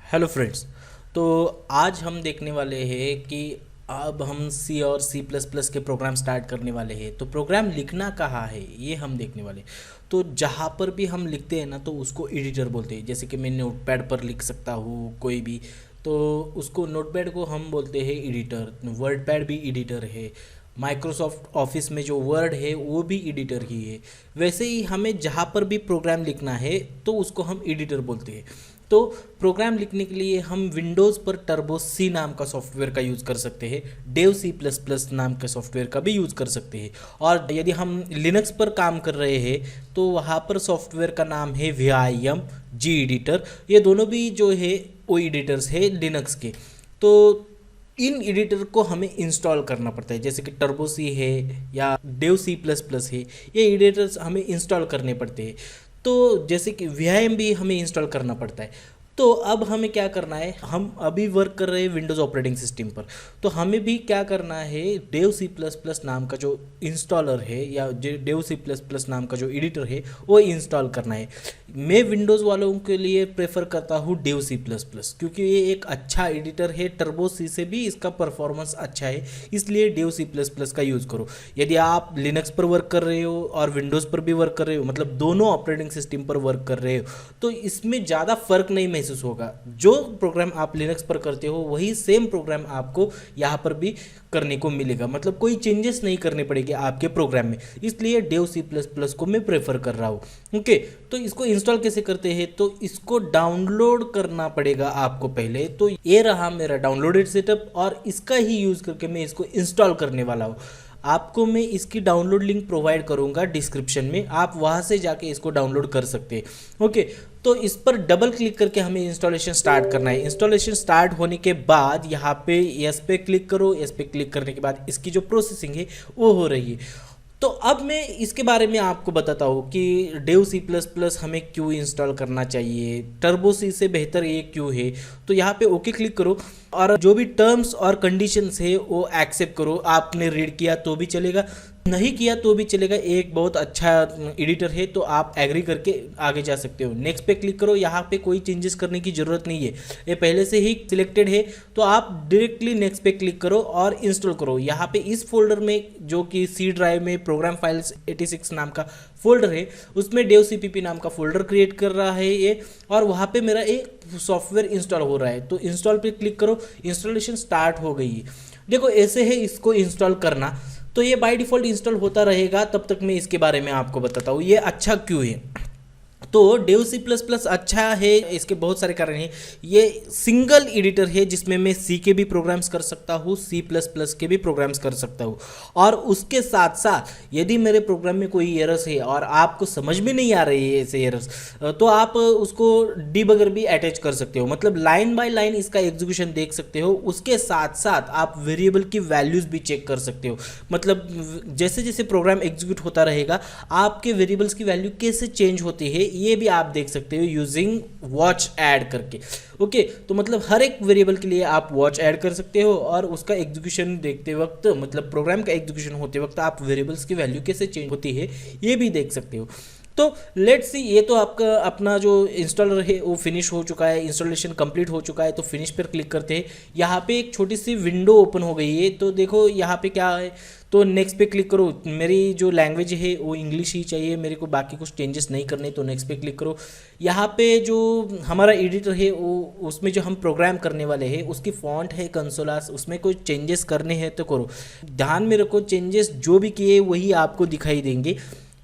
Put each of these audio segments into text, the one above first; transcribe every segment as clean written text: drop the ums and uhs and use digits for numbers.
Hello friends. तो आज हम देखने वाले हैं कि अब हम सी और सी प्लस प्लस के प्रोग्राम स्टार्ट करने वाले हैं। तो प्रोग्राम लिखना कहाँ है ये हम देखने वाले हैं। तो जहाँ पर भी हम लिखते हैं ना तो उसको एडिटर बोलते हैं। जैसे कि मैं नोटपैड पर लिख सकता हूँ कोई भी, तो उसको नोटपैड को हम बोलते हैं एडिटर। वर्डपैड भी एडिटर है। माइक्रोसॉफ्ट ऑफिस में जो वर्ड है वो भी एडिटर ही है। वैसे ही हमें जहाँ पर भी प्रोग्राम लिखना है तो उसको हम एडिटर बोलते हैं। तो प्रोग्राम लिखने के लिए हम विंडोज़ पर टर्बो सी नाम का सॉफ्टवेयर का यूज़ कर सकते हैं, डेव सी प्लस प्लस नाम के सॉफ्टवेयर का भी यूज़ कर सकते हैं। और यदि हम लिनक्स पर काम कर रहे हैं तो वहाँ पर सॉफ्टवेयर का नाम है VIM जी एडिटर। ये दोनों भी जो है वो एडिटर्स है लिनक्स के। तो इन एडिटर को हमें इंस्टॉल करना पड़ता है, जैसे कि टर्बो सी है या डेव सी प्लस प्लस है, ये एडिटर्स हमें इंस्टॉल करने पड़ते हैं। तो जैसे कि VIM भी हमें इंस्टॉल करना पड़ता है। तो अब हमें क्या करना है, हम अभी वर्क कर रहे हैं विंडोज़ ऑपरेटिंग सिस्टम पर, तो हमें भी क्या करना है, डेव सी प्लस प्लस नाम का जो इंस्टॉलर है या डेव सी प्लस प्लस नाम का जो एडिटर है वो इंस्टॉल करना है। मैं विंडोज़ वालों के लिए प्रेफर करता हूँ डेव सी प्लस प्लस, क्योंकि ये एक अच्छा एडिटर है। टर्बो सी से भी इसका परफॉर्मेंस अच्छा है, इसलिए डेव सी प्लस प्लस का यूज़ करो। यदि आप लिनक्स पर वर्क कर रहे हो और विंडोज़ पर भी वर्क कर रहे हो, मतलब दोनों ऑपरेटिंग सिस्टम पर वर्क कर रहे हो, तो इसमें ज़्यादा फर्क नहीं महसूस होगा। जो प्रोग्राम आप लिनक्स पर करते हो वही सेम प्रोग्राम आपको यहाँ पर भी करने को मिलेगा, मतलब कोई चेंजेस नहीं करने पड़ेंगे आपके प्रोग्राम में। इसलिए डेव सी प्लस प्लस को मैं प्रेफर कर रहा हूँ। ओके, तो इसको इंस्टॉल कैसे करते हैं, तो इसको डाउनलोड करना पड़ेगा आपको पहले। तो ये रहा मेरा डाउनलोडेड सेटअप और इसका ही यूज़ करके मैं इसको इंस्टॉल करने वाला हूँ। आपको मैं इसकी डाउनलोड लिंक प्रोवाइड करूंगा डिस्क्रिप्शन में, आप वहां से जाके इसको डाउनलोड कर सकते हैं। ओके, तो इस पर डबल क्लिक करके हमें इंस्टॉलेशन स्टार्ट करना है। इंस्टॉलेशन स्टार्ट होने के बाद यहाँ पे यस पे क्लिक करो। यस पे क्लिक करने के बाद इसकी जो प्रोसेसिंग है वो हो रही है। तो अब मैं इसके बारे में आपको बताता हूँ कि डेव सी प्लस प्लस हमें क्यों इंस्टॉल करना चाहिए, टर्बो सी से बेहतर ये क्यों है। तो यहाँ पे ओके क्लिक करो और जो भी टर्म्स और कंडीशंस है वो एक्सेप्ट करो। आपने रीड किया तो भी चलेगा, नहीं किया तो भी चलेगा। एक बहुत अच्छा एडिटर है तो आप एग्री करके आगे जा सकते हो। नेक्स्ट पे क्लिक करो। यहाँ पे कोई चेंजेस करने की ज़रूरत नहीं है, ये पहले से ही सिलेक्टेड है। तो आप डायरेक्टली नेक्स्ट पे क्लिक करो और इंस्टॉल करो। यहाँ पे इस फोल्डर में जो कि सी ड्राइव में प्रोग्राम फाइल्स 86 नाम का फोल्डर है, उसमें डेव CPP नाम का फोल्डर क्रिएट कर रहा है ये, और वहाँ पे मेरा एक सॉफ्टवेयर इंस्टॉल हो रहा है। तो इंस्टॉल पे क्लिक करो, इंस्टॉलेशन स्टार्ट हो गई है। देखो ऐसे है इसको इंस्टॉल करना। तो ये बाय डिफ़ॉल्ट इंस्टॉल होता रहेगा, तब तक मैं इसके बारे में आपको बताता हूँ ये अच्छा क्यों है। तो डेव सी प्लस प्लस अच्छा है, इसके बहुत सारे कारण हैं। ये सिंगल एडिटर है जिसमें मैं सी के भी प्रोग्राम्स कर सकता हूँ, सी प्लस प्लस के भी प्रोग्राम्स कर सकता हूँ। और उसके साथ साथ यदि मेरे प्रोग्राम में कोई एरर्स है और आपको समझ में नहीं आ रही है ऐसे एरर्स, तो आप उसको डीबगर भी अटैच कर सकते हो, मतलब लाइन बाय लाइन इसका एग्जीक्यूशन देख सकते हो। उसके साथ साथ आप वेरिएबल की वैल्यूज़ भी चेक कर सकते हो, मतलब जैसे जैसे प्रोग्राम एग्जीक्यूट होता रहेगा आपके वेरिएबल्स की वैल्यू कैसे चेंज होती है ये भी आप देख सकते हो यूजिंग वॉच ऐड करके। ओके, तो मतलब हर एक वेरिएबल के लिए आप वॉच ऐड कर सकते हो और उसका एग्जीक्यूशन देखते वक्त, मतलब प्रोग्राम का एग्जीक्यूशन होते वक्त आप वेरिएबल्स की वैल्यू कैसे चेंज होती है ये भी देख सकते हो। तो लेट्स सी, ये तो आपका अपना जो इंस्टॉलर है वो फिनिश हो चुका है, इंस्टॉलेशन कंप्लीट हो चुका है। तो फिनिश पर क्लिक करते हैं, यहाँ पे एक छोटी सी विंडो ओपन हो गई है। तो देखो यहाँ पे क्या है, तो नेक्स्ट पे क्लिक करो। मेरी जो लैंग्वेज है वो इंग्लिश ही चाहिए मेरे को, बाकी कुछ चेंजेस नहीं करने। तो नेक्स्ट पे क्लिक करो। यहाँ पे जो हमारा एडिटर है वो, उसमें जो हम प्रोग्राम करने वाले हैं उसकी फॉन्ट है कंसोलास, उसमें कोई चेंजेस करने हैं तो करो। ध्यान में रखो, चेंजेस जो भी किए वही आपको दिखाई देंगे।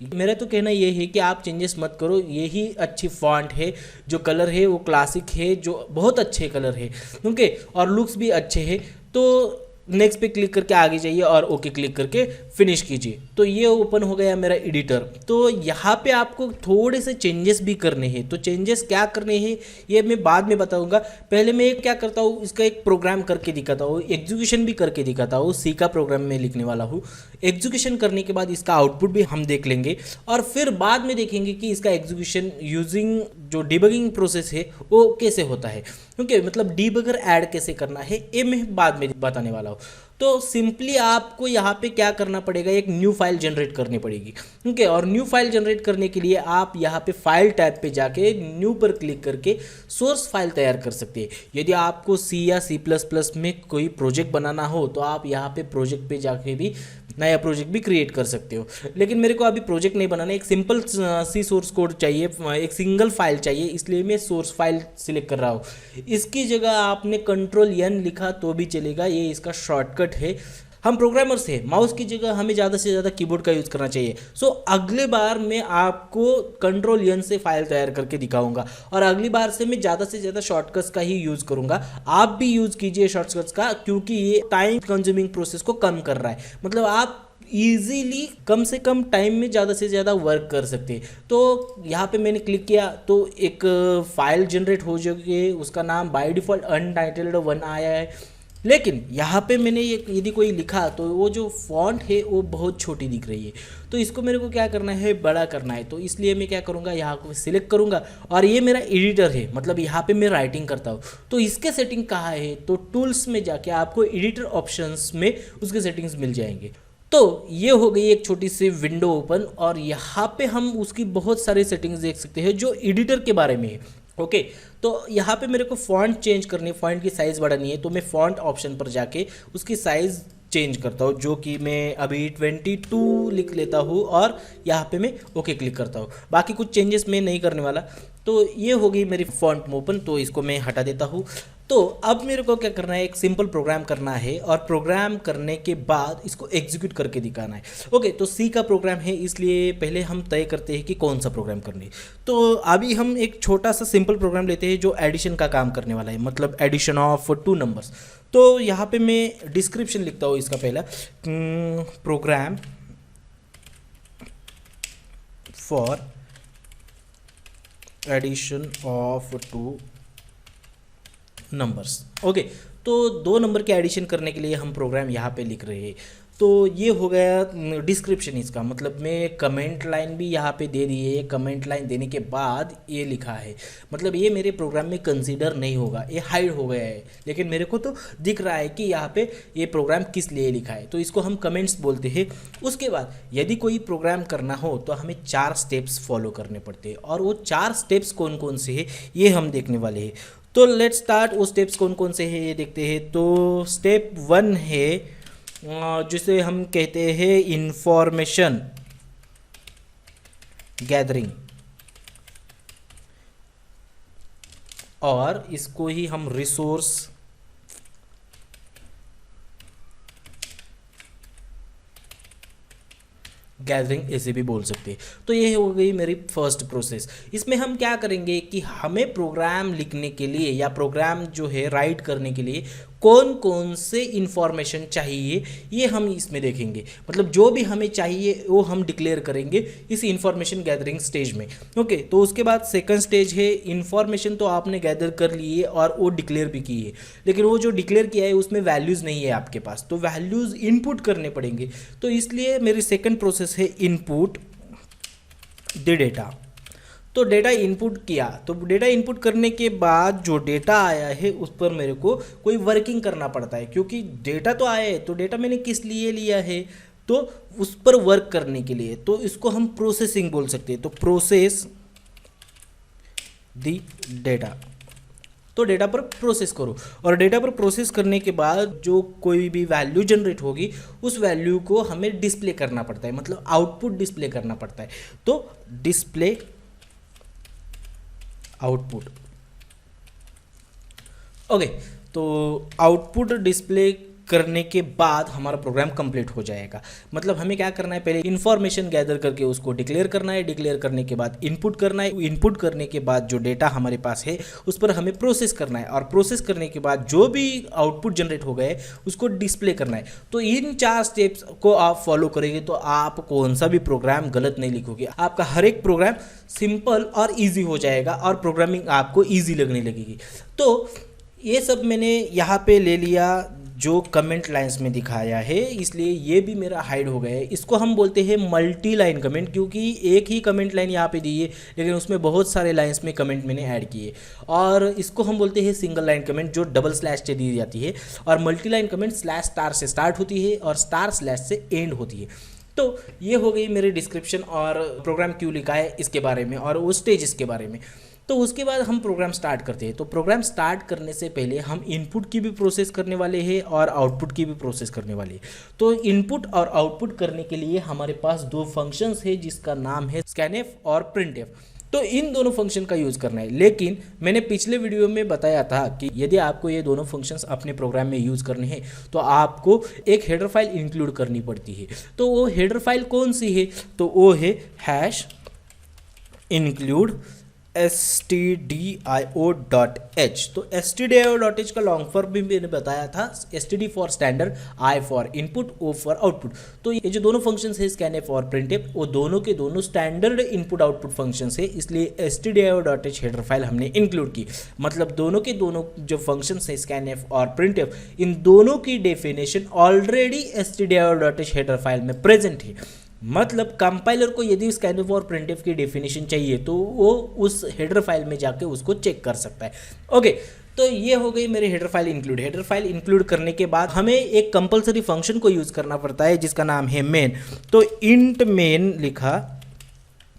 मेरा तो कहना ये है कि आप चेंजेस मत करो, यही अच्छी फॉन्ट है। जो कलर है वो क्लासिक है, जो बहुत अच्छे कलर है, ओके, और लुक्स भी अच्छे हैं। तो नेक्स्ट पे क्लिक करके आगे जाइए और ओके क्लिक करके फिनिश कीजिए। तो ये ओपन हो गया मेरा एडिटर। तो यहाँ पे आपको थोड़े से चेंजेस भी करने हैं। तो चेंजेस क्या करने हैं ये मैं बाद में बताऊंगा। पहले मैं क्या करता हूँ, इसका एक प्रोग्राम करके दिखाता हूँ, एग्जीक्यूशन भी करके दिखाता हूँ। सी का प्रोग्राम में लिखने वाला हूँ। एग्जीक्यूशन करने के बाद इसका आउटपुट भी हम देख लेंगे और फिर बाद में देखेंगे कि इसका एग्जीक्यूशन यूजिंग जो डिबगिंग प्रोसेस है वो कैसे होता है। ओके, मतलब डीबगर ऐड कैसे करना है ये मैं बाद में बताने वाला हूँ। तो सिंपली आपको यहाँ पे क्या करना पड़ेगा, एक न्यू फाइल जनरेट करनी पड़ेगी। ठीक है, और न्यू फाइल जनरेट करने के लिए आप यहाँ पे फाइल टैब पे जाके न्यू पर क्लिक करके सोर्स फाइल तैयार कर सकते हैं। यदि आपको सी या सी प्लस प्लस में कोई प्रोजेक्ट बनाना हो तो आप यहाँ पे प्रोजेक्ट पे जाके भी नया प्रोजेक्ट भी क्रिएट कर सकते हो। लेकिन मेरे को अभी प्रोजेक्ट नहीं बनाना, एक सिंपल सी सोर्स कोड चाहिए, एक सिंगल फाइल चाहिए, इसलिए मैं सोर्स फाइल सिलेक्ट कर रहा हूँ। इसकी जगह आपने Ctrl+N लिखा तो भी चलेगा, ये इसका शॉर्टकट है। हम प्रोग्रामर्स हैं, माउस की जगह हमें ज़्यादा से ज़्यादा कीबोर्ड का यूज़ करना चाहिए। सो अगले बार मैं आपको Ctrl+N से फाइल तैयार करके दिखाऊंगा, और अगली बार से मैं ज़्यादा से ज़्यादा शॉर्टकट्स का ही यूज़ करूंगा। आप भी यूज़ कीजिए शॉर्टकट्स का, क्योंकि ये टाइम कंज्यूमिंग प्रोसेस को कम कर रहा है। मतलब आप ईजीली कम से कम टाइम में ज़्यादा से ज़्यादा वर्क कर सकते हैं। तो यहाँ पे मैंने क्लिक किया तो एक फाइल जनरेट हो जाएगी, उसका नाम बाय डिफ़ॉल्ट Untitled1 आया है। लेकिन यहाँ पे मैंने ये यदि कोई लिखा तो वो जो फॉन्ट है वो बहुत छोटी दिख रही है, तो इसको मेरे को क्या करना है, बड़ा करना है। तो इसलिए मैं क्या करूँगा, यहाँ को सिलेक्ट करूँगा, और ये मेरा एडिटर है, मतलब यहाँ पे मैं राइटिंग करता हूँ। तो इसके सेटिंग कहाँ है, तो टूल्स में जाके आपको एडिटर ऑप्शंस में उसके सेटिंग्स मिल जाएंगे। तो ये हो गई एक छोटी सी विंडो ओपन, और यहाँ पे हम उसकी बहुत सारी सेटिंग्स देख सकते हैं जो एडिटर के बारे में है। ओके, तो यहाँ पे मेरे को फॉन्ट चेंज करनी है, फॉन्ट की साइज़ बढ़ानी है, तो मैं फॉन्ट ऑप्शन पर जाके उसकी साइज़ चेंज करता हूँ, जो कि मैं अभी 22 लिख लेता हूँ, और यहाँ पे मैं ओके क्लिक करता हूँ। बाकी कुछ चेंजेस मैं नहीं करने वाला। तो ये हो गई मेरी फॉन्ट ओपन, तो इसको मैं हटा देता हूँ। तो अब मेरे को क्या करना है, एक सिंपल प्रोग्राम करना है, और प्रोग्राम करने के बाद इसको एग्जीक्यूट करके दिखाना है। ओके, तो सी का प्रोग्राम है, इसलिए पहले हम तय करते हैं कि कौन सा प्रोग्राम करनी है। तो अभी हम एक छोटा सा सिंपल प्रोग्राम लेते हैं जो एडिशन का काम करने वाला है, मतलब एडिशन ऑफ 2 नंबर्स। तो यहाँ पे मैं डिस्क्रिप्शन लिखता हूँ इसका पहला, program for addition of 2 numbers. Okay, तो 2 नंबर के एडिशन करने के लिए हम प्रोग्राम यहाँ पे लिख रहे हैं। तो ये हो गया डिस्क्रिप्शन इसका, मतलब मैं कमेंट लाइन भी यहाँ पे दे दी है। कमेंट लाइन देने के बाद ये लिखा है, मतलब ये मेरे प्रोग्राम में कंसीडर नहीं होगा, ये हाइड हो गया है, लेकिन मेरे को तो दिख रहा है कि यहाँ पे ये प्रोग्राम किस लिए लिखा है, तो इसको हम कमेंट्स बोलते हैं। उसके बाद यदि कोई प्रोग्राम करना हो तो हमें 4 स्टेप्स फॉलो करने पड़ते हैं, और वो 4 स्टेप्स कौन कौन से हैं ये हम देखने वाले हैं। तो लेट्स स्टार्ट, वो स्टेप्स कौन कौन से हैं ये देखते हैं। तो स्टेप 1 है जिसे हम कहते हैं इंफॉर्मेशन गैदरिंग, और इसको ही हम रिसोर्स गैदरिंग ऐसे भी बोल सकते हैं। तो ये हो गई मेरी फर्स्ट प्रोसेस। इसमें हम क्या करेंगे कि हमें प्रोग्राम लिखने के लिए या प्रोग्राम जो है राइट करने के लिए कौन कौन से इंफॉर्मेशन चाहिए ये हम इसमें देखेंगे, मतलब जो भी हमें चाहिए वो हम डिक्लेयर करेंगे इस इंफॉर्मेशन गैदरिंग स्टेज में। ओके, तो उसके बाद सेकंड स्टेज है इंफॉर्मेशन, तो आपने गैदर कर लिए और वो डिक्लेयर भी की है, लेकिन वो जो डिक्लेयर किया है उसमें वैल्यूज़ नहीं है आपके पास, तो वैल्यूज़ इनपुट करने पड़ेंगे। तो इसलिए मेरी सेकंड प्रोसेस है इनपुट द डेटा। तो डेटा इनपुट किया, तो डेटा इनपुट करने के बाद जो डेटा आया है उस पर मेरे को कोई वर्किंग करना पड़ता है, क्योंकि डेटा तो आया है, तो डेटा मैंने किस लिए लिया है, तो उस पर वर्क करने के लिए। तो इसको हम प्रोसेसिंग बोल सकते हैं। तो प्रोसेस द डेटा, तो डेटा पर प्रोसेस करो, और डेटा पर प्रोसेस करने के बाद जो कोई भी वैल्यू जनरेट होगी उस वैल्यू को हमें डिस्प्ले करना पड़ता है, मतलब आउटपुट डिस्प्ले करना पड़ता है। तो डिस्प्ले आउटपुट। ओके, तो आउटपुट डिस्प्ले करने के बाद हमारा प्रोग्राम कंप्लीट हो जाएगा। मतलब हमें क्या करना है, पहले इन्फॉर्मेशन गैदर करके उसको डिक्लेयर करना है, डिक्लेयर करने के बाद इनपुट करना है, इनपुट करने के बाद जो डेटा हमारे पास है उस पर हमें प्रोसेस करना है, और प्रोसेस करने के बाद जो भी आउटपुट जनरेट हो गए उसको डिस्प्ले करना है। तो इन 4 स्टेप्स को आप फॉलो करेंगे तो आप कौन सा भी प्रोग्राम गलत नहीं लिखोगे, आपका हर एक प्रोग्राम सिंपल और ईजी हो जाएगा और प्रोग्रामिंग आपको ईजी लगने लगेगी। तो ये सब मैंने यहाँ पे ले लिया, जो कमेंट लाइंस में दिखाया है, इसलिए ये भी मेरा हाइड हो गया है। इसको हम बोलते हैं मल्टी लाइन कमेंट, क्योंकि एक ही कमेंट लाइन यहाँ पे दी है लेकिन उसमें बहुत सारे लाइंस में कमेंट मैंने ऐड किए। और इसको हम बोलते हैं सिंगल लाइन कमेंट, जो डबल स्लैश से दी जाती है। और multi line comment slash star से स्टार्ट होती है और स्टार स्लैश से एंड होती है। तो ये हो गई मेरी डिस्क्रिप्शन और प्रोग्राम क्यों लिखा है इसके बारे में और वो स्टेजेस के बारे में। तो उसके बाद हम प्रोग्राम स्टार्ट करते हैं। तो प्रोग्राम स्टार्ट करने से पहले हम इनपुट की भी प्रोसेस करने वाले हैं और आउटपुट की भी प्रोसेस करने वाले हैं। तो इनपुट और आउटपुट करने के लिए हमारे पास दो फंक्शंस है जिसका नाम है स्कैनएफ और प्रिंटएफ। तो इन दोनों फंक्शन का यूज़ करना है। लेकिन मैंने पिछले वीडियो में बताया था कि यदि आपको ये दोनों फंक्शंस अपने प्रोग्राम में यूज़ करने हैं तो आपको एक हेडर फाइल इंक्लूड करनी पड़ती है। तो वो हेडर फाइल कौन सी है? तो वो है हैश include stdio.h। तो stdio.h का लॉन्ग फॉर्म भी मैंने बताया था, std for standard, i for input, o for output. तो ये जो दोनों फंक्शंस है स्कैनएफ और प्रिंटएफ, वो दोनों के दोनों स्टैंडर्ड इनपुट आउटपुट फंक्शंस है, इसलिए stdio.h हेडर फाइल हमने इंक्लूड की। मतलब दोनों के दोनों जो फंक्शंस है स्कैनएफ और प्रिंटएफ, इन दोनों की definition already stdio.h header file में प्रेजेंट है। मतलब कंपाइलर को यदि स्कैनएफ और प्रिंटएफ की डेफिनेशन चाहिए तो वो उस हेडर फाइल में जाके उसको चेक कर सकता है। ओके, तो ये हो गई मेरी header file include. Header file include करने के बाद हमें एक कंपलसरी फंक्शन को यूज़ करना पड़ता है जिसका नाम है मेन। तो इंट मेन लिखा।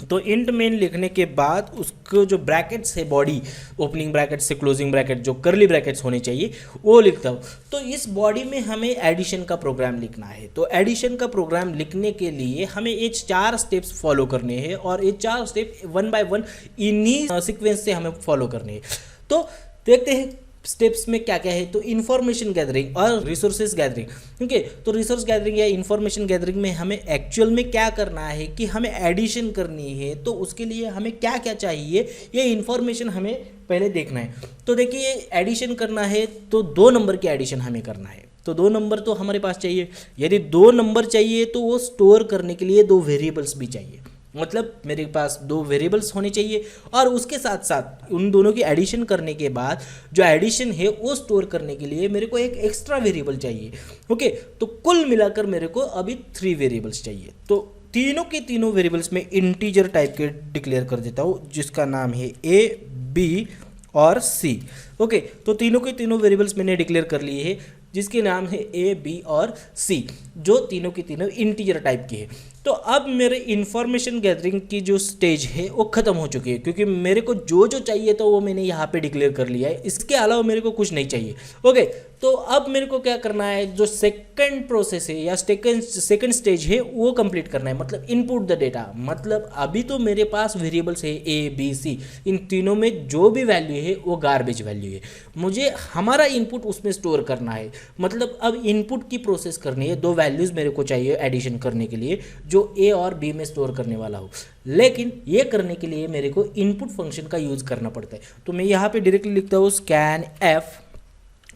तो इंट मेन लिखने के बाद उसको जो ब्रैकेट्स है, बॉडी, ओपनिंग ब्रैकेट से क्लोजिंग ब्रैकेट, जो करली ब्रैकेट्स होने चाहिए वो लिखता हूँ। तो इस बॉडी में हमें एडिशन का प्रोग्राम लिखना है। तो एडिशन का प्रोग्राम लिखने के लिए हमें ये 4 स्टेप्स फॉलो करने हैं और ये 4 स्टेप 1 बाय 1 इन्हीं सीक्वेंस से हमें फॉलो करने हैं। तो देखते हैं स्टेप्स में क्या क्या है। तो इन्फॉर्मेशन गैदरिंग और रिसोर्सेज गैदरिंग। ओके, तो रिसोर्स गैदरिंग या इन्फॉर्मेशन गैदरिंग में हमें एक्चुअल में क्या करना है कि हमें एडिशन करनी है। तो उसके लिए हमें क्या क्या चाहिए ये इन्फॉर्मेशन हमें पहले देखना है। तो देखिए, एडिशन करना है तो 2 नंबर की एडिशन हमें करना है। तो 2 नंबर तो हमारे पास चाहिए। यदि 2 नंबर चाहिए तो वो स्टोर करने के लिए 2 वेरिएबल्स भी चाहिए। मतलब मेरे पास 2 वेरिएबल्स होने चाहिए और उसके साथ साथ उन दोनों की एडिशन करने के बाद जो एडिशन है वो स्टोर करने के लिए मेरे को एक एक्स्ट्रा वेरिएबल चाहिए। ओके, तो कुल मिलाकर मेरे को अभी 3 वेरिएबल्स चाहिए। तो तीनों के तीनों वेरिएबल्स में इंटीजर टाइप के डिक्लेयर कर देता हूँ जिसका नाम है a, b और c। ओके, तो तीनों के तीनों वेरिएबल्स मैंने डिक्लेयर कर लिए हैं जिसके नाम है a, b और c, जो तीनों की तीनों इंटीजर टाइप की है। तो अब मेरे इन्फॉर्मेशन गैदरिंग की जो स्टेज है वो ख़त्म हो चुकी है, क्योंकि मेरे को जो जो चाहिए था वो मैंने यहाँ पे डिक्लेयर कर लिया है। इसके अलावा मेरे को कुछ नहीं चाहिए। ओके, तो अब मेरे को क्या करना है, जो सेकंड प्रोसेस है या सेकंड स्टेज है वो कंप्लीट करना है। मतलब इनपुट द डेटा। मतलब अभी तो मेरे पास वेरिएबल्स है a, b, c, इन तीनों में जो भी वैल्यू है वो गार्बेज वैल्यू है। मुझे हमारा इनपुट उसमें स्टोर करना है। मतलब अब इनपुट की प्रोसेस करनी है। 2 वैल्यूज़ मेरे को चाहिए एडिशन करने के लिए जो a और b में स्टोर करने वाला हो। लेकिन ये करने के लिए मेरे को इनपुट फंक्शन का यूज़ करना पड़ता है। तो मैं यहाँ पे डायरेक्टली लिखता हूँ स्कैनएफ,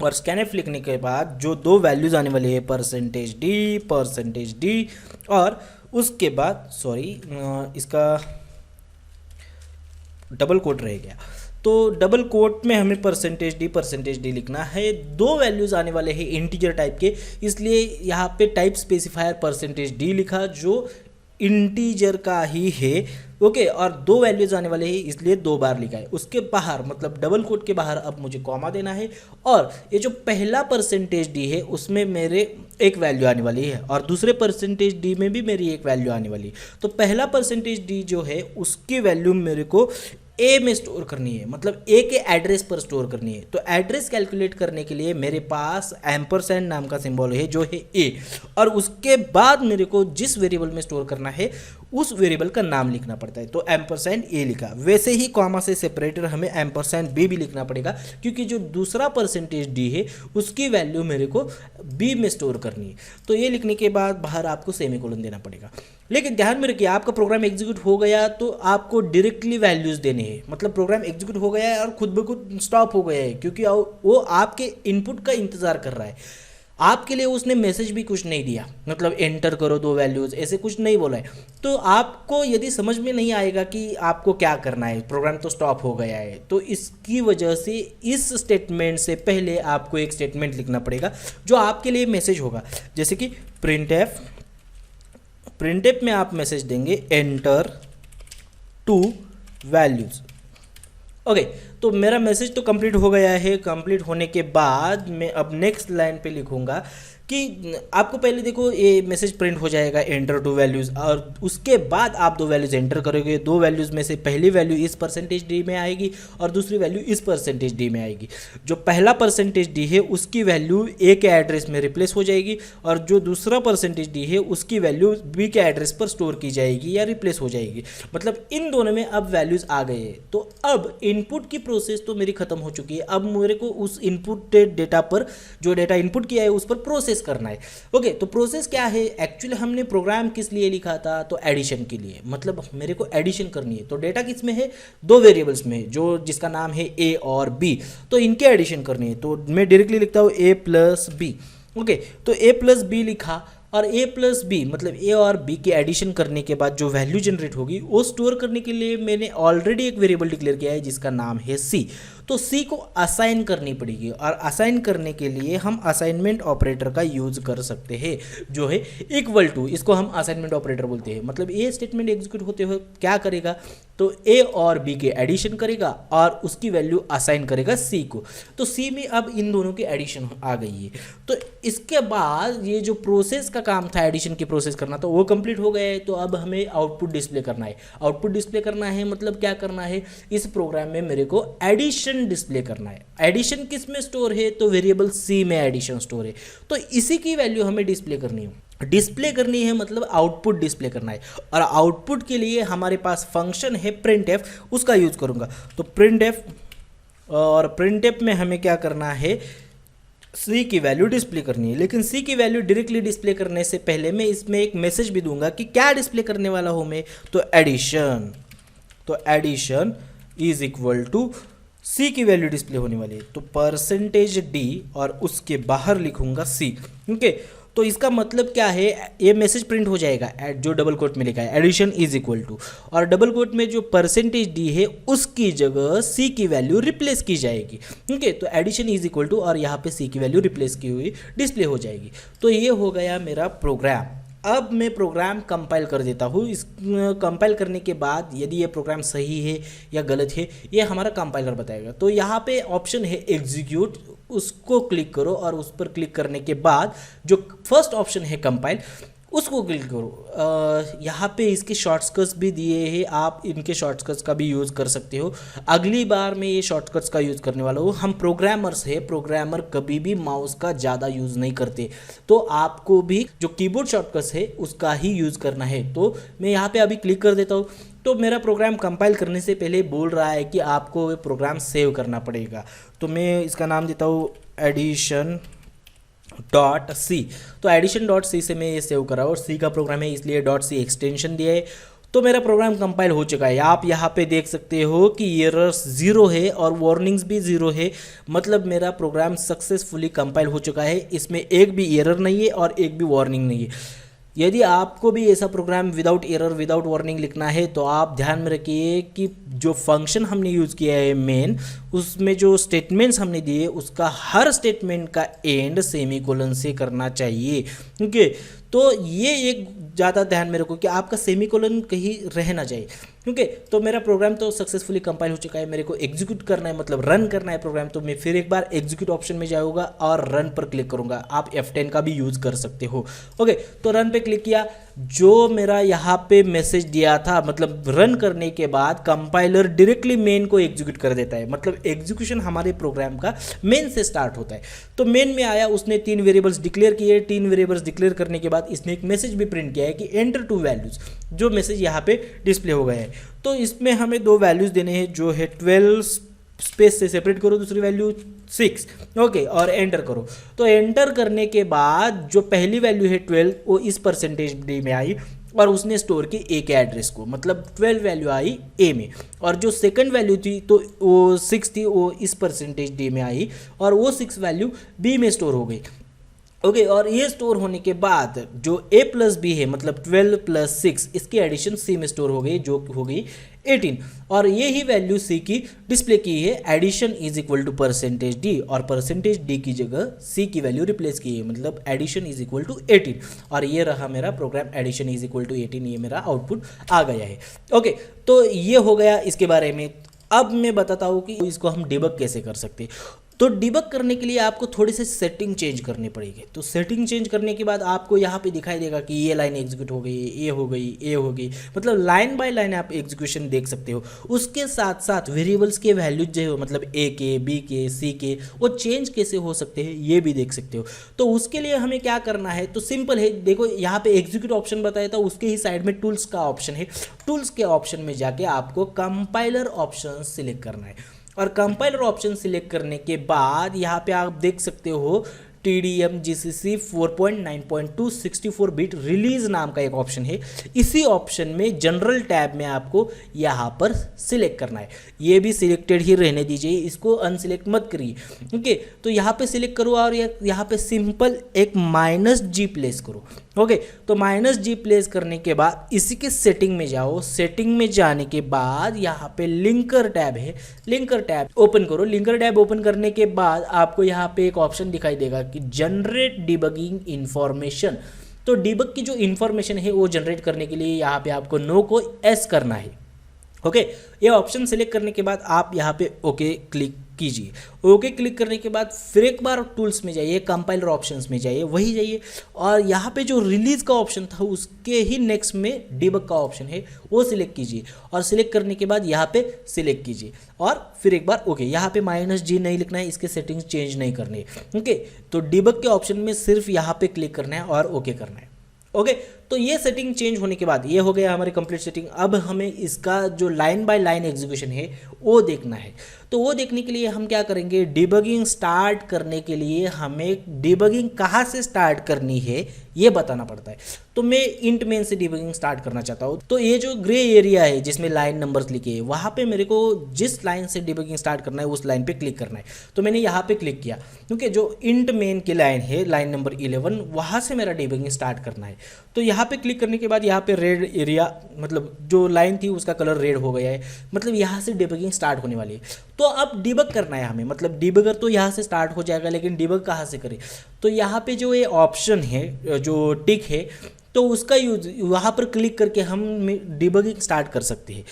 और स्कैनएफ लिखने के बाद जो 2 वैल्यूज़ आने वाली है %d और उसके बाद इसका डबल कोट रह गया। तो डबल कोट में हमें %d लिखना है। 2 वैल्यूज़ आने वाले हैं इंटीजर टाइप के, इसलिए यहाँ पे टाइप स्पेसिफायर %d लिखा जो इंटीजर का ही है। ओके, और 2 वैल्यूज आने वाले हैं इसलिए 2 बार लिखा है। उसके बाहर मतलब डबल कोट के बाहर अब मुझे कॉमा देना है और ये जो पहला %d है उसमें मेरे एक वैल्यू आने वाली है और दूसरे %d में भी मेरी एक वैल्यू आने वाली है। तो पहला %d जो है उसकी वैल्यू मेरे को ए में स्टोर करनी है, मतलब ए के एड्रेस पर स्टोर करनी है। तो एड्रेस कैलकुलेट करने के लिए मेरे पास एम्परसैंड नाम का सिंबल है जो है ए, और उसके बाद मेरे को जिस वेरिएबल में स्टोर करना है उस वेरिएबल का नाम लिखना पड़ता है। तो एम्परसैंड ए लिखा। वैसे ही कॉमा से सेपरेटर हमें एम्परसैंड बी भी लिखना पड़ेगा, क्योंकि जो दूसरा %d है उसकी वैल्यू मेरे को बी में स्टोर करनी है। तो ये लिखने के बाद बाहर आपको सेमीकोलन देना पड़ेगा। लेकिन ध्यान में रखिए, आपका प्रोग्राम एग्जीक्यूट हो गया तो आपको डायरेक्टली वैल्यूज़ देने हैं। मतलब प्रोग्राम एग्जीक्यूट हो गया है और खुद ब खुद स्टॉप हो गया है, क्योंकि वो आपके इनपुट का इंतज़ार कर रहा है। आपके लिए उसने मैसेज भी कुछ नहीं दिया, मतलब एंटर करो दो वैल्यूज़, ऐसे कुछ नहीं बोला है। तो आपको यदि समझ में नहीं आएगा कि आपको क्या करना है, प्रोग्राम तो स्टॉप हो गया है, तो इसकी वजह से इस स्टेटमेंट से पहले आपको एक स्टेटमेंट लिखना पड़ेगा जो आपके लिए मैसेज होगा। जैसे कि प्रिंटएफ में आप मैसेज देंगे एंटर टू वैल्यूज़। ओके, तो मेरा मैसेज तो कंप्लीट हो गया है। कंप्लीट होने के बाद मैं अब नेक्स्ट लाइन पे लिखूंगा कि आपको पहले देखो ये मैसेज प्रिंट हो जाएगा एंटर टू वैल्यूज़, और उसके बाद आप दो वैल्यूज़ एंटर करोगे। दो वैल्यूज़ में से पहली वैल्यू इस परसेंटेज डी में आएगी और दूसरी वैल्यू इस परसेंटेज डी में आएगी। जो पहला परसेंटेज डी है उसकी वैल्यू ए के एड्रेस में रिप्लेस हो जाएगी, और जो दूसरा परसेंटेज डी है उसकी वैल्यू बी के एड्रेस पर स्टोर की जाएगी या रिप्लेस हो जाएगी। मतलब इन दोनों में अब वैल्यूज़ आ गए हैं। तो अब इनपुट की प्रोसेस तो मेरी खत्म हो चुकी है। अब मेरे को उस इनपुटेड डेटा पर, जो डेटा इनपुट किया है उस पर प्रोसेस करना है। ओके, तो प्रोसेस क्या है? एक्चुअली हमने प्रोग्राम किस लिए लिखा था? तो एडिशन के लिए, मतलब मेरे को एडिशन करनी है। तो डेटा किस में है? दो वेरिएबल्स में, जो जिसका नाम है ए और बी, तो इनके एडिशन करनी है। तो मैं डायरेक्टली लिखता हूँ ए प्लस बी। ओके, तो ए प्लस बी लिखा, और ए प्लस बी मतलब ए और बी के एडिशन करने के बाद जो वैल्यू जनरेट होगी वो स्टोर करने के लिए मैंने ऑलरेडी एक वेरिएबल डिक्लेयर किया है जिसका नाम है सी। तो सी को असाइन करनी पड़ेगी, और असाइन करने के लिए हम असाइनमेंट ऑपरेटर का यूज़ कर सकते हैं जो है इक्वल टू। इसको हम असाइनमेंट ऑपरेटर बोलते हैं। मतलब ये स्टेटमेंट एग्जीक्यूट होते हुए क्या करेगा? तो ए और बी के एडिशन करेगा और उसकी वैल्यू असाइन करेगा सी को। तो सी में अब इन दोनों की एडिशन आ गई है। तो इसके बाद ये जो प्रोसेस का काम था एडिशन की प्रोसेस करना, तो वो कंप्लीट हो गया है। तो अब हमें आउटपुट डिस्प्ले करना है। आउटपुट डिस्प्ले करना है मतलब क्या करना है? इस प्रोग्राम में मेरे को एडिशन डिस्प्ले करना है। एडिशन किस में स्टोर है? तो वेरिएबल सी में एडिशन स्टोर है। तो इसी की वैल्यू हमें डिस्प्ले करनी है। डिस्प्ले करनी है मतलब आउटपुट डिस्प्ले करना है, और आउटपुट के लिए हमारे पास फंक्शन है प्रिंटएफ, उसका यूज करूंगा। तो प्रिंटएफ, और प्रिंटएफ में हमें क्या करना है? सी की वैल्यू डिस्प्ले करनी है। लेकिन सी की वैल्यू डायरेक्टली डिस्प्ले करने से पहले मैं इसमें एक मैसेज भी दूंगा कि क्या डिस्प्ले करने वाला हूं मैं। तो एडिशन, तो एडिशन इज इक्वल टू सी की वैल्यू डिस्प्ले होने वाली है। तो परसेंटेज डी और उसके बाहर लिखूंगा सी। ओके, तो इसका मतलब क्या है? ये मैसेज प्रिंट हो जाएगा जो डबल कोट में लिखा है एडिशन इज इक्वल टू, और डबल कोट में जो परसेंटेज डी है उसकी जगह सी की वैल्यू रिप्लेस की जाएगी। ओके, तो एडिशन इज इक्वल टू और यहाँ पे सी की वैल्यू रिप्लेस की हुई डिस्प्ले हो जाएगी। तो ये हो गया मेरा प्रोग्राम। अब मैं प्रोग्राम कंपाइल कर देता हूँ। इस कंपाइल करने के बाद यदि ये प्रोग्राम सही है या गलत है ये हमारा कंपाइलर बताएगा। तो यहाँ पे ऑप्शन है एग्जीक्यूट, उसको क्लिक करो, और उस पर क्लिक करने के बाद जो फर्स्ट ऑप्शन है कंपाइल उसको क्लिक करो। यहाँ पे इसके शॉर्टकट्स भी दिए हैं, आप इनके शॉर्टकट्स का भी यूज़ कर सकते हो। अगली बार मैं ये शॉर्टकट्स का यूज़ करने वाला हूँ। हम प्रोग्रामर्स है, प्रोग्रामर कभी भी माउस का ज़्यादा यूज़ नहीं करते, तो आपको भी जो कीबोर्ड शॉर्टकट्स है उसका ही यूज़ करना है। तो मैं यहाँ पे अभी क्लिक कर देता हूँ। तो मेरा प्रोग्राम कंपाइल करने से पहले बोल रहा है कि आपको प्रोग्राम सेव करना पड़ेगा। तो मैं इसका नाम देता हूँ एडिशन डॉट सी। तो एडिशन डॉट सी से मैं ये सेव करा, और सी का प्रोग्राम है इसलिए डॉट सी एक्सटेंशन दिया है। तो मेरा प्रोग्राम कंपाइल हो चुका है। आप यहाँ पे देख सकते हो कि एरर्स 0 है और वार्निंग्स भी 0 है। मतलब मेरा प्रोग्राम सक्सेसफुली कंपाइल हो चुका है। इसमें एक भी एरर नहीं है और एक भी वार्निंग नहीं है। यदि आपको भी ऐसा program without error without warning लिखना है तो आप ध्यान में रखिए कि जो फंक्शन हमने यूज़ किया है मेन, उसमें जो स्टेटमेंट्स हमने दिए उसका हर स्टेटमेंट का एंड सेमीकोलन से करना चाहिए। ओके, तो ये एक ज़्यादा ध्यान में रखो कि आपका सेमीकोलन कहीं रह ना जाए। ओके, तो मेरा प्रोग्राम तो सक्सेसफुली कंपाइल हो चुका है। मेरे को एग्जीक्यूट करना है, मतलब रन करना है प्रोग्राम। तो मैं फिर एक बार एग्जीक्यूट ऑप्शन में जाऊँगा और रन पर क्लिक करूँगा। आप F10 का भी यूज़ कर सकते हो। ओके, तो रन पे क्लिक किया। जो मेरा यहाँ पे मैसेज दिया था, मतलब रन करने के बाद कंपाइलर डायरेक्टली मेन को एग्जीक्यूट कर देता है। मतलब एग्जीक्यूशन हमारे प्रोग्राम का मेन से स्टार्ट होता है। तो मेन में आया, उसने 3 वेरिएबल्स डिक्लेयर किए। 3 वेरिएबल्स डिक्लेयर करने के बाद इसने एक मैसेज भी प्रिंट किया है कि एंटर 2 वैल्यूज़, जो मैसेज यहाँ पे डिस्प्ले हो गया है। तो इसमें हमें 2 वैल्यूज़ देने हैं, जो है 12 स्पेस से सेपरेट करो, दूसरी वैल्यू 6। ओके, और एंटर करो। तो एंटर करने के बाद जो पहली वैल्यू है 12 वो इस परसेंटेज डी में आई, और उसने स्टोर की ए के एड्रेस को, मतलब 12 वैल्यू आई ए में। और जो सेकंड वैल्यू थी तो वो 6 थी, वो इस परसेंटेज डी में आई, और वो 6 वैल्यू बी में स्टोर हो गई। ओके और ये स्टोर होने के बाद जो a प्लस बी है मतलब 12 प्लस 6 इसकी एडिशन c में स्टोर हो गई जो हो गई 18 और ये ही वैल्यू c की डिस्प्ले की है addition is equal to percentage D और परसेंटेज डी की जगह c की वैल्यू रिप्लेस की है मतलब एडिशन इज इक्वल टू 18 और ये रहा मेरा program addition is equal to 18 ये मेरा आउटपुट आ गया है। ओके तो ये हो गया इसके बारे में। अब मैं बताता हूँ कि इसको हम डिबग कैसे कर सकते हैं। तो डिबग करने के लिए आपको थोड़ी सी सेटिंग चेंज करनी पड़ेगी। तो सेटिंग चेंज करने के बाद आपको यहाँ पे दिखाई देगा कि ये लाइन एग्जीक्यूट हो गई, ये हो गई, ये हो गई, मतलब लाइन बाय लाइन आप एग्जीक्यूशन देख सकते हो। उसके साथ साथ वेरिएबल्स के वैल्यूज जो हो मतलब ए के, बी के, सी के वो चेंज कैसे हो सकते हैं ये भी देख सकते हो। तो उसके लिए हमें क्या करना है तो सिंपल है, देखो यहाँ पे एग्जीक्यूट ऑप्शन बताया था उसके ही साइड में टूल्स का ऑप्शन है। टूल्स के ऑप्शन में जाके आपको कंपाइलर ऑप्शन सिलेक्ट करना है और कंपाइलर ऑप्शन सिलेक्ट करने के बाद यहाँ पे आप देख सकते हो TDM GCC 4.9.2 64 बिट रिलीज नाम का एक ऑप्शन है। इसी ऑप्शन में जनरल टैब में आपको यहाँ पर सिलेक्ट करना है। ये भी सिलेक्टेड ही रहने दीजिए, इसको अनसिलेक्ट मत करिए। ओके तो यहाँ पे सिलेक्ट करो और यहाँ पे सिंपल एक -G प्लेस करो। ओके तो -G प्लेस करने के बाद इसी के सेटिंग में जाओ। सेटिंग में जाने के बाद यहाँ पे लिंकर टैब है, लिंकर टैब ओपन करो। लिंकर टैब ओपन करने के बाद आपको यहाँ पे एक ऑप्शन दिखाई देगा कि जनरेट डिबगिंग इंफॉर्मेशन। तो डिबग की जो इंफॉर्मेशन है वो जनरेट करने के लिए यहाँ पे आपको नो को एस करना है। ओके ये ऑप्शन सेलेक्ट करने के बाद आप यहाँ पे ओके क्लिक कीजिए। ओके क्लिक करने के बाद फिर एक बार टूल्स में जाइए, कंपाइलर ऑप्शंस में जाइए, वही जाइए और यहाँ पे जो रिलीज का ऑप्शन था उसके ही नेक्स्ट में डिबग का ऑप्शन है वो सिलेक्ट कीजिए और सिलेक्ट करने के बाद यहाँ पे सिलेक्ट कीजिए और फिर एक बार ओके। यहाँ पे -G नहीं लिखना है, इसके सेटिंग्स चेंज नहीं करनी है। ओके तो डिबग के ऑप्शन में सिर्फ यहाँ पे क्लिक करना है और ओके करना है। ओके तो ये सेटिंग चेंज होने के बाद ये हो गया हमारी कंप्लीट सेटिंग। अब हमें इसका जो लाइन बाय लाइन एग्जीक्यूशन है वो देखना है। तो वो देखने के लिए हम क्या करेंगे, डिबगिंग स्टार्ट करने के लिए हमें डिबगिंग कहाँ से स्टार्ट करनी है ये बताना पड़ता है। तो मैं इंट मेन से डिबगिंग स्टार्ट करना चाहता हूँ। तो ये जो ग्रे एरिया है जिसमें लाइन नंबर्स लिखे हैं वहाँ पे मेरे को जिस लाइन से डिबगिंग स्टार्ट करना है उस लाइन पे क्लिक करना है। तो मैंने यहाँ पे क्लिक किया क्योंकि जो इंट मेन की लाइन है लाइन नंबर 11 वहाँ से मेरा डिबगिंग स्टार्ट करना है। तो यहाँ पे क्लिक करने के बाद यहाँ पे रेड एरिया मतलब जो लाइन थी उसका कलर रेड हो गया है, मतलब यहाँ से डिबगिंग स्टार्ट होने वाली है। तो अब डिबग करना है हमें, मतलब डिबगर तो यहाँ से स्टार्ट हो जाएगा लेकिन डिबग कहाँ से करें। तो यहाँ पे जो ये ऑप्शन है जो टिक है तो उसका यूज वहाँ पर क्लिक करके हम डिबगिंग स्टार्ट कर सकते हैं।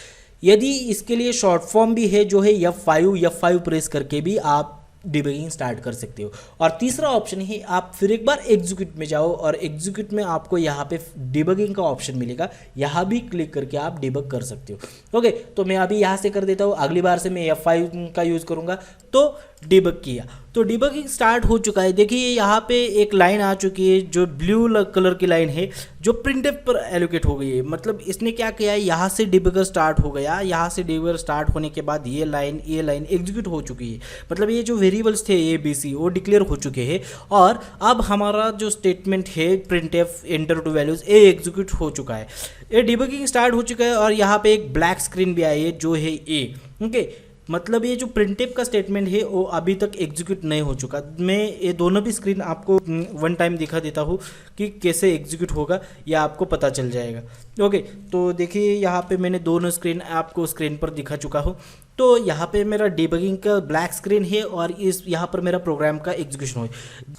यदि इसके लिए शॉर्ट फॉर्म भी है जो है F5 प्रेस करके भी आप डिबगिंग स्टार्ट कर सकते हो। और तीसरा ऑप्शन है आप फिर एक बार एग्जीक्यूट में जाओ और एग्जीक्यूट में आपको यहाँ पे डिबगिंग का ऑप्शन मिलेगा, यहाँ भी क्लिक करके आप डिबग कर सकते हो। ओके तो मैं अभी यहाँ से कर देता हूँ, अगली बार से मैं F5 का यूज़ करूँगा। तो डिबग किया तो डिबगिंग स्टार्ट हो चुका है। देखिए यहाँ पे एक लाइन आ चुकी है जो ब्लू कलर की लाइन है जो प्रिंटफ पर एलोकेट हो गई है। मतलब इसने क्या किया है, यहाँ से डिबगर स्टार्ट हो गया, यहाँ से डिबगर स्टार्ट होने के बाद ये लाइन एग्जीक्यूट हो चुकी है। मतलब ये जो वेरिएबल्स थे ABC वो डिक्लेयर हो चुके हैं और अब हमारा जो स्टेटमेंट है प्रिंटफ एंटर टू वैल्यूज ये एग्जीक्यूट हो चुका है। ये डिबगिंग स्टार्ट हो चुका है और यहाँ पे एक ब्लैक स्क्रीन भी आई है जो है A। ओके मतलब ये जो प्रिंटफ का स्टेटमेंट है वो अभी तक एग्जीक्यूट नहीं हो चुका। मैं ये दोनों भी स्क्रीन आपको वन टाइम दिखा देता हूँ कि कैसे एग्जीक्यूट होगा या आपको पता चल जाएगा। ओके तो देखिए यहाँ पे मैंने दोनों स्क्रीन आपको स्क्रीन पर दिखा चुका हूँ। तो यहाँ पे मेरा डिबगिंग का ब्लैक स्क्रीन है और इस यहाँ पर मेरा प्रोग्राम का एग्जीक्यूशन हो।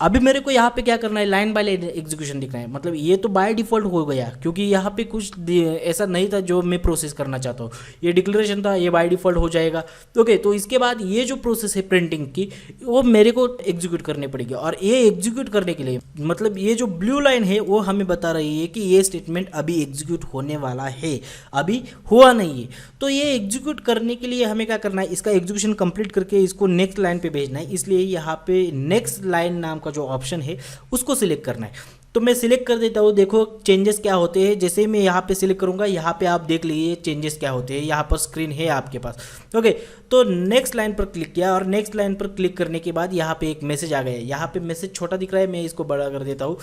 अभी मेरे को यहाँ पे क्या करना है, लाइन बाय लाइन एग्जीक्यूशन दिखना है। मतलब ये तो बाय डिफॉल्ट हो गया क्योंकि यहाँ पे कुछ ऐसा नहीं था जो मैं प्रोसेस करना चाहता हूँ, ये डिक्लेरेशन था, ये बाय डिफॉल्ट हो जाएगा। ओके तो इसके बाद ये जो प्रोसेस है प्रिंटिंग की वो मेरे को एग्जीक्यूट करनी पड़ेगी और ये एग्जीक्यूट करने के लिए मतलब ये जो ब्लू लाइन है वो हमें बता रही है कि ये स्टेटमेंट अभी एग्जीक्यूट होने वाला है, अभी हुआ नहीं है। तो ये एग्जीक्यूट करने के लिए हमें क्या करना है, इसका एग्जीक्यूशन कंप्लीट करके इसको नेक्स्ट लाइन पे भेजना है। इसलिए यहाँ पे नेक्स्ट लाइन नाम का जो ऑप्शन है उसको सिलेक्ट करना है। तो मैं सिलेक्ट कर देता हूँ, देखो चेंजेस क्या होते हैं। जैसे मैं यहाँ पे सिलेक्ट करूँगा यहाँ पे आप देख लीजिए चेंजेस क्या होते हैं, यहाँ पर स्क्रीन है आपके पास। ओके तो नेक्स्ट लाइन पर क्लिक किया और नेक्स्ट लाइन पर क्लिक करने के बाद यहाँ पे एक मैसेज आ गया। यहाँ पे मैसेज छोटा दिख रहा है, मैं इसको बड़ा कर देता हूँ।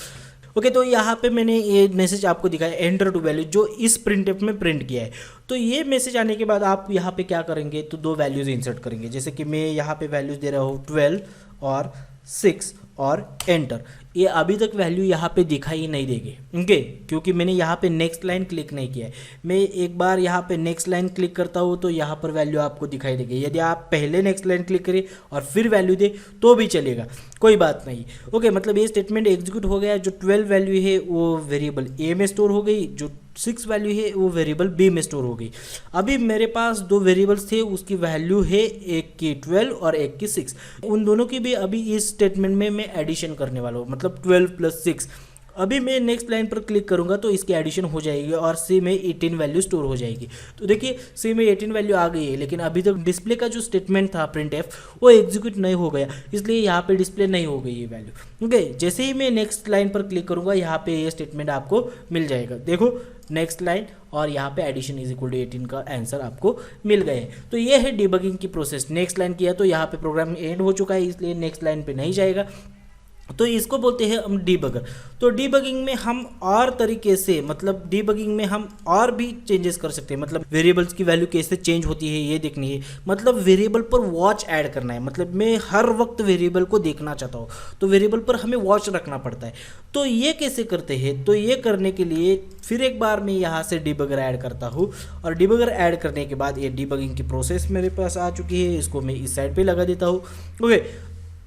ओके तो यहाँ पे मैंने ये मैसेज आपको दिखाया एंटर टू वैल्यू जो इस प्रिंटफ में प्रिंट किया है। तो ये मैसेज आने के बाद आप यहाँ पे क्या करेंगे तो दो वैल्यूज़ इंसर्ट करेंगे। जैसे कि मैं यहाँ पे वैल्यूज़ दे रहा हूँ 12 और 6 और एंटर। ये अभी तक वैल्यू यहाँ पे दिखाई नहीं देगी, ओके, क्योंकि मैंने यहाँ पे नेक्स्ट लाइन क्लिक नहीं किया है। मैं एक बार यहाँ पे नेक्स्ट लाइन क्लिक करता हूँ तो यहाँ पर वैल्यू आपको दिखाई देगी। यदि आप पहले नेक्स्ट लाइन क्लिक करें और फिर वैल्यू दे तो भी चलेगा, कोई बात नहीं, ओके। मतलब ये स्टेटमेंट एग्जीक्यूट हो गया। जो 12 वैल्यू है वो वेरिएबल ए में स्टोर हो गई, जो 6 वैल्यू है वो वेरिएबल बी में स्टोर हो गई। अभी मेरे पास दो वेरिएबल्स थे, उसकी वैल्यू है एक की 12 और एक की 6। उन दोनों की भी अभी इस स्टेटमेंट में मैं एडिशन करने वाला हूँ, मतलब 12 + 6। अभी मैं नेक्स्ट लाइन पर क्लिक करूंगा तो इसकी एडिशन हो जाएगी और सी में 18 वैल्यू स्टोर हो जाएगी। तो देखिए सी में 18 वैल्यू आ गई है, लेकिन अभी तक डिस्प्ले का जो स्टेटमेंट था printf वो एग्जीक्यूट नहीं हो गया, इसलिए यहाँ पे डिस्प्ले नहीं हो गई ये वैल्यू, ओके। जैसे ही मैं नेक्स्ट लाइन पर क्लिक करूंगा यहाँ पे ये स्टेटमेंट आपको मिल जाएगा। देखो नेक्स्ट लाइन और यहाँ पे एडिशन = 18 का आंसर आपको मिल गए। तो ये है डिबगिंग की प्रोसेस। नेक्स्ट लाइन किया तो यहाँ पे प्रोग्राम एंड हो चुका है, इसलिए नेक्स्ट लाइन पे नहीं जाएगा। तो इसको बोलते हैं हम डीबगर। तो डीबगिंग में हम और तरीके से, मतलब डीबगिंग में हम और भी चेंजेस कर सकते हैं। मतलब वेरिएबल्स की वैल्यू कैसे चेंज होती है ये देखनी है। मतलब वेरिएबल पर वॉच ऐड करना है, मतलब मैं हर वक्त वेरिएबल को देखना चाहता हूँ तो वेरिएबल पर हमें वॉच रखना पड़ता है। तो ये कैसे करते हैं? तो ये करने के लिए फिर एक बार मैं यहाँ से डीबगर ऐड करता हूँ और डीबगर ऐड करने के बाद ये डीबगिंग की प्रोसेस मेरे पास आ चुकी है। इसको मैं इस साइड पे लगा देता हूँ, ओके।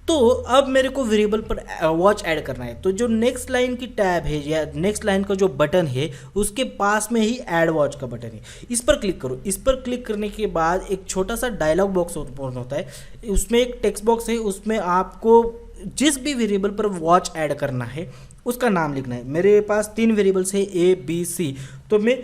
तो अब मेरे को वेरिएबल पर वॉच ऐड करना है। तो जो नेक्स्ट लाइन की टैब है या नेक्स्ट लाइन का जो बटन है उसके पास में ही ऐड वॉच का बटन है, इस पर क्लिक करो। इस पर क्लिक करने के बाद एक छोटा सा डायलॉग बॉक्स ओपन होता है, उसमें एक टेक्स्ट बॉक्स है, उसमें आपको जिस भी वेरिएबल पर वॉच ऐड करना है उसका नाम लिखना है। मेरे पास 3 वेरिएबल्स है A B C, तो मैं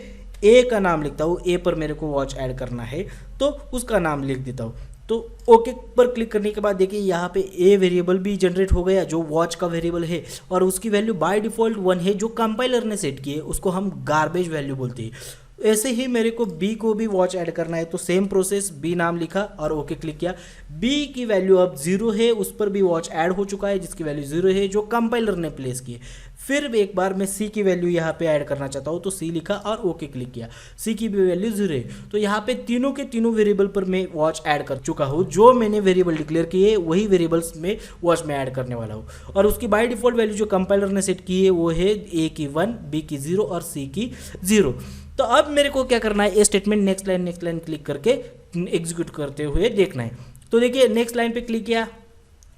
ए का नाम लिखता हूँ। ए पर मेरे को वॉच ऐड करना है तो उसका नाम लिख देता हूँ। तो ओके पर क्लिक करने के बाद देखिए यहाँ पे ए वेरिएबल भी जनरेट हो गया जो वॉच का वेरिएबल है, और उसकी वैल्यू बाय डिफ़ॉल्ट 1 है जो कंपाइलर ने सेट की है, उसको हम गार्बेज वैल्यू बोलते हैं। ऐसे ही मेरे को बी को भी वॉच ऐड करना है, तो सेम प्रोसेस, बी नाम लिखा और ओके क्लिक किया। बी की वैल्यू अब 0 है, उस पर भी वॉच ऐड हो चुका है जिसकी वैल्यू 0 है जो कंपाइलर ने प्लेस की है। फिर एक बार मैं सी की वैल्यू यहाँ पे ऐड करना चाहता हूँ तो सी लिखा और ओके क्लिक किया। सी की भी वैल्यू 0 है, तो यहाँ पे तीनों के तीनों वेरिएबल पर मैं वॉच ऐड कर चुका हूँ। जो मैंने वेरिएबल डिक्लेयर किए वही वेरिएबल्स में वॉच में ऐड करने वाला हूँ, और उसकी बाय डिफॉल्ट वैल्यू जो कंपाइलर ने सेट की है वो है ए की 1, बी की 0 और सी की 0। तो अब मेरे को क्या करना है, ये स्टेटमेंट नेक्स्ट लाइन क्लिक करके एग्जीक्यूट करते हुए देखना है। तो देखिए नेक्स्ट लाइन पे क्लिक किया,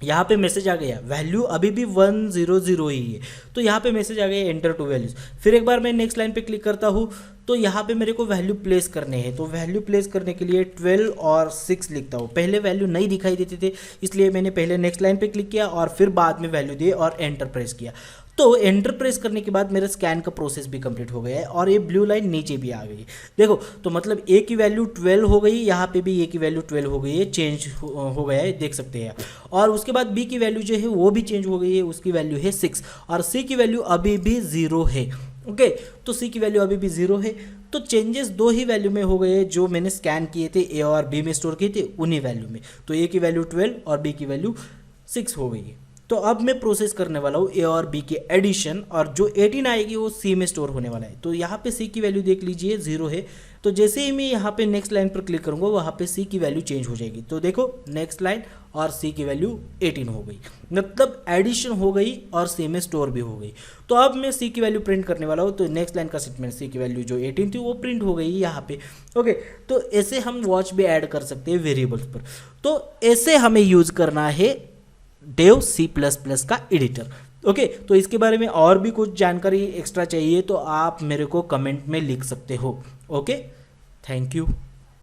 यहाँ पे मैसेज आ गया, वैल्यू अभी भी 100 ही है, तो यहाँ पे मैसेज आ गया एंटर 2 वैल्यूज। फिर एक बार मैं नेक्स्ट लाइन पे क्लिक करता हूँ तो यहाँ पे मेरे को वैल्यू प्लेस करने हैं। तो वैल्यू प्लेस करने के लिए 12 और 6 लिखता हूँ। पहले वैल्यू नहीं दिखाई देते थे इसलिए मैंने पहले नेक्स्ट लाइन पे क्लिक किया और फिर बाद में वैल्यू दिए और एंटर प्रेस किया। तो एंटर प्रेस करने के बाद मेरा स्कैन का प्रोसेस भी कंप्लीट हो गया है और ये ब्लू लाइन नीचे भी आ गई। देखो तो मतलब ए की वैल्यू 12 हो गई, यहाँ पे भी ए की वैल्यू 12 हो गई है, चेंज हो गया है, देख सकते हैं। और उसके बाद बी की वैल्यू जो है वो भी चेंज हो गई है, उसकी वैल्यू है 6, और सी की वैल्यू अभी भी 0 है, ओके। तो सी की वैल्यू अभी भी 0 है। तो चेंजेस 2 ही वैल्यू में हो गए जो मैंने स्कैन किए थे, ए और बी में स्टोर किए थे उन्हीं वैल्यू में। तो ए की वैल्यू 12 और बी की वैल्यू 6 हो गई है। तो अब मैं प्रोसेस करने वाला हूँ ए और बी के एडिशन, और जो 18 आएगी वो सी में स्टोर होने वाला है। तो यहाँ पे सी की वैल्यू देख लीजिए 0 है, तो जैसे ही मैं यहाँ पे नेक्स्ट लाइन पर क्लिक करूँगा वहाँ पे सी की वैल्यू चेंज हो जाएगी। तो देखो नेक्स्ट लाइन और सी की वैल्यू 18 हो गई, मतलब एडिशन हो गई और सी में स्टोर भी हो गई। तो अब मैं सी की वैल्यू प्रिंट करने वाला हूँ, तो नेक्स्ट लाइन का स्टेटमेंट सी की वैल्यू जो 18 थी वो प्रिंट हो गई यहाँ पे, ओके। तो ऐसे हम वॉच भी ऐड कर सकते हैं वेरिएबल्स पर। तो ऐसे हमें यूज़ करना है डेव C++ का एडिटर, ओके। तो इसके बारे में और भी कुछ जानकारी एक्स्ट्रा चाहिए तो आप मेरे को कमेंट में लिख सकते हो, ओके। Thank you.